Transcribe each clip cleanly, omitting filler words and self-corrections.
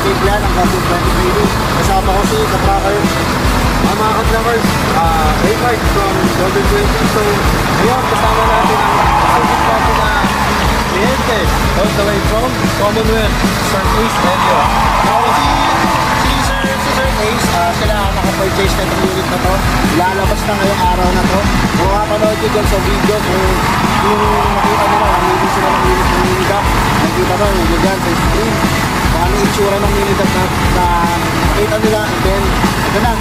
Kailan ang Golden 20 Trading. Kasama ko si Katracker. Mga Katrackers, Raymart from Golden 20. So, ngayon kasama natin ang sulit natin na kliyente all the way from Commonwealth, Sir Ace Elio. Now, si Sir Ace, sila nakapurchase na itong unit na to. Lalabas na ngayong araw na to. Kung makapanood nyo dyan sa video, kung nakita nila, namili sila ng unit ng Minidap. Nakita nyo, yun dyan sa screen. Kung ano yung itsura ng Minidap na nakita nila. And then, ito na.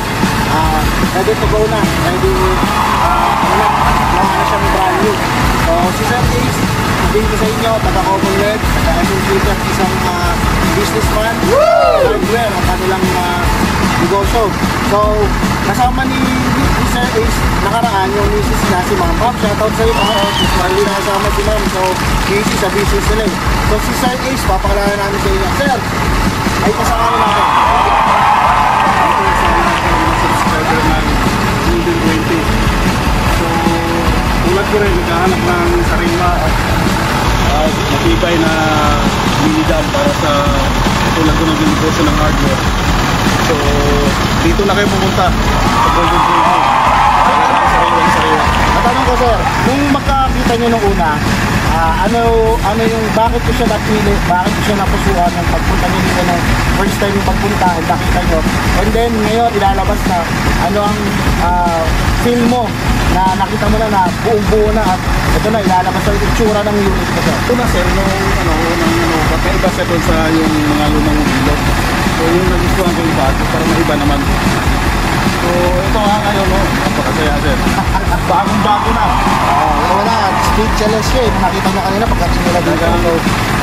Ready to go na. Ready, na siyang brand new. So, si Sir Ace, sabihin ko sa inyo, taga-Commonwealth, taga-Commonwealth, isang businessman, hardware, ang kanilang negosyo. So, kasama ni Sir Ace, nakaraan yung misis na si Ma'am. Shoutout sa iyo, hindi na kasama si Ma'am. So, busy sa business nila. So, si Sir Ace, papakilala namin sa inyo. Sir, ay pasakalan natin. Subscriber ng Golden 20. So, tulad ko rin, naghahanap ng sariwa at matibay na minidam para sa tulad ko ng negosyo ng hardware. So, dito na kayo pumunta sa Golden 20. Sariwa. Matanong ko, sir, nung makakita nyo nung una, ano yung, bakit ko siya napili, bakit ko siya napusuan ng pagpunta nyo dito ng first time yung pagpunta, and nakita nyo, and then ngayon ilalabas na, ano ang feel mo, na nakita mo na buong-buo na, at ito na, ilalabas na yung itsura ng unit ko, sir. Ito na sir, kakaiba siya doon sa yung mga lumang mobilyo. So yung nagustuhan ko yung bago para maiba naman. So ito nga ngayon, napakasaya sir. Bagong-bago na. Wala, speed challenge siya eh. Nakita niya kanina pagkating nila dito. So,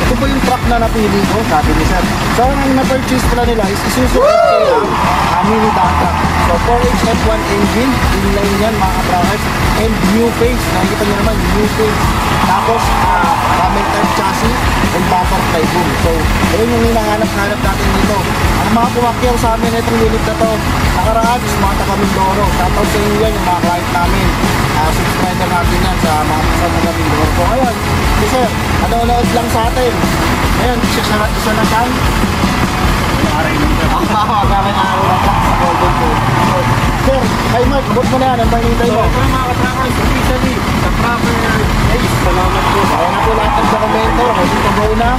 ito po yung truck na napili ko, sabi ni sir. So, ang na-purchase pala nila is Isuzu XL mini dump truck. So, 4H F1 engine, inline yan mga katrackers. And new face, nakikita niyo naman, new face. Tapos, camel type chassis and butterfly boom. So, ayun yung hinahanap-hanap natin dito. Ang mga pumakyaw sa amin na itong unit na to, nakaraan is mga taga-Mindoro. Shoutout sa inyo yan, yung mga client namin. Subscriber natin yan sa mga taga-Mindoro. So, ayun, sir, nanonood lang sa atin. Ayun, isa na siyang Aray nung sir. gamit araw na lang sa Golden Pool. Sir, kay Mark, abot mo na yan. Ang panintay mo. So, ito na mga katrackers, officially, sa proper Ace. Salamat po. Ayan na po lahat ng dokumento. Ready to go na.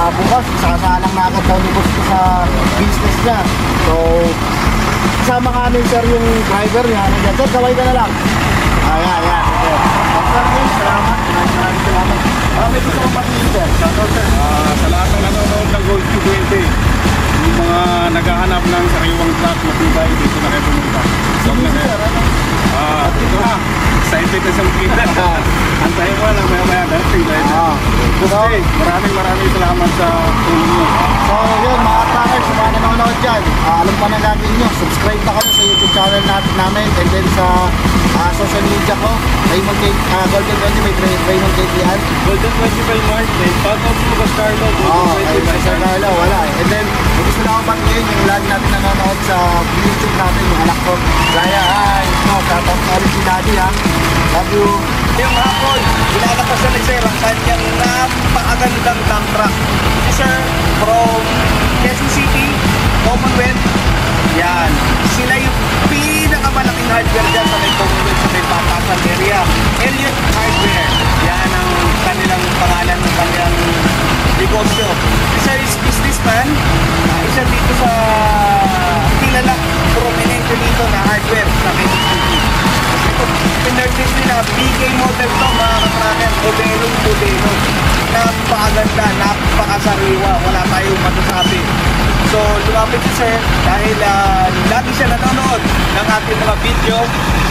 Bukas, sasalang na agad daw ni boss ko sa business niya. So, kasama kami sir yung driver niya. Sir, kaway ka na lang. Ayan. Sir, salamat. Maraming salamat. May gusto kong patingin sir. Shoutout sir. Sa lahat ng nanonood ng Gold 220, yung mga naghahanap ng sariwang truck na tibay, dito na kayo pumunta. So, ito na. Excited na siyang kita. Antayin mo lang maya-maya. Okay, maraming salamat sa tulong nyo. So yun mga trackers, sa mga nanonood dyan, alam pa na gagawin nyo, subscribe na kayo sa YouTube channel namin, and then sa social media ko, Raymond K. Golden 20 by Raymond K. Tian. Golden 20 by Mark, shoutout po ba Carlo? Golden 20 by Sir Carlo, wala eh. And then, gusto na ako batiin yung lagi natin nanonood sa YouTube natin, yung anak ko. Kaya, shoutout na rin si Daddy ha. Love you. Yung hapon, pinalapasan ni Sir ang kanyang napakagandang dump truck. Sir, from Quezon City, Commonwealth, yan. Sila yung pinakamalaking hardware dyan sa may Commonwealth, sa may Batasan area. Elliot Hardware, yan ang kanilang pangalan ng kanilang negosyo. Sir is businessman, isa dito sa kilala, prominente dito na hardware sa Quezon City. Pinurchase nila, BK model to mga katracker, modelo. Napakaganda, napakasariwa, wala tayong masasabi. So, lumapit si Sir dahil lagi siya nanonood ng ating mga video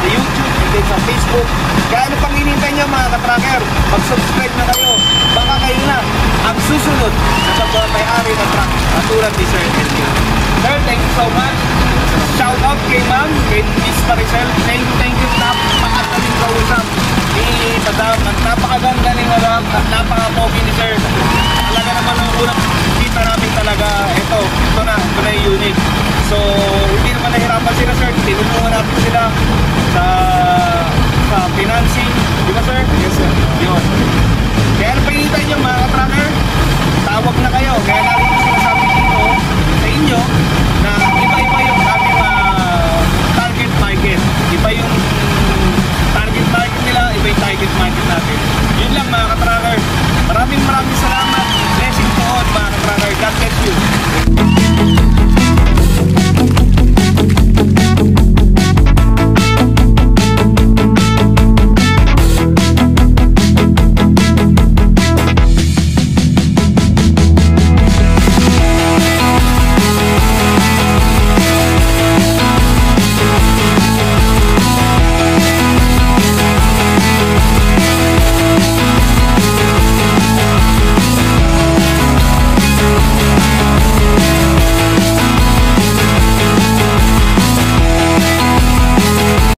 sa YouTube, hindi sa Facebook. Kaya ano pang hinintay niyo mga katracker? Mag-subscribe na kayo. Baka kayo na ang susunod sa pagmamay-ari ng truck katulad ni Sir Elio. Sir, thank you so much. Shout out kay Ma'am, kay Miss Maricel. Thank you. Napakagaling kausap ni Madam. At napakaganda ni Madam. At napaka-pogi ni Sir. Talaga naman ang unang kita namin talaga. Ito na yung unit. So, hindi naman nahirapan sila Sir. Tinulungan natin sila sa financing. Di ba Sir? Yes Sir. Yun. Kaya ano pa hinihintay nyo mga katracker? Tawag na kayo. Kaya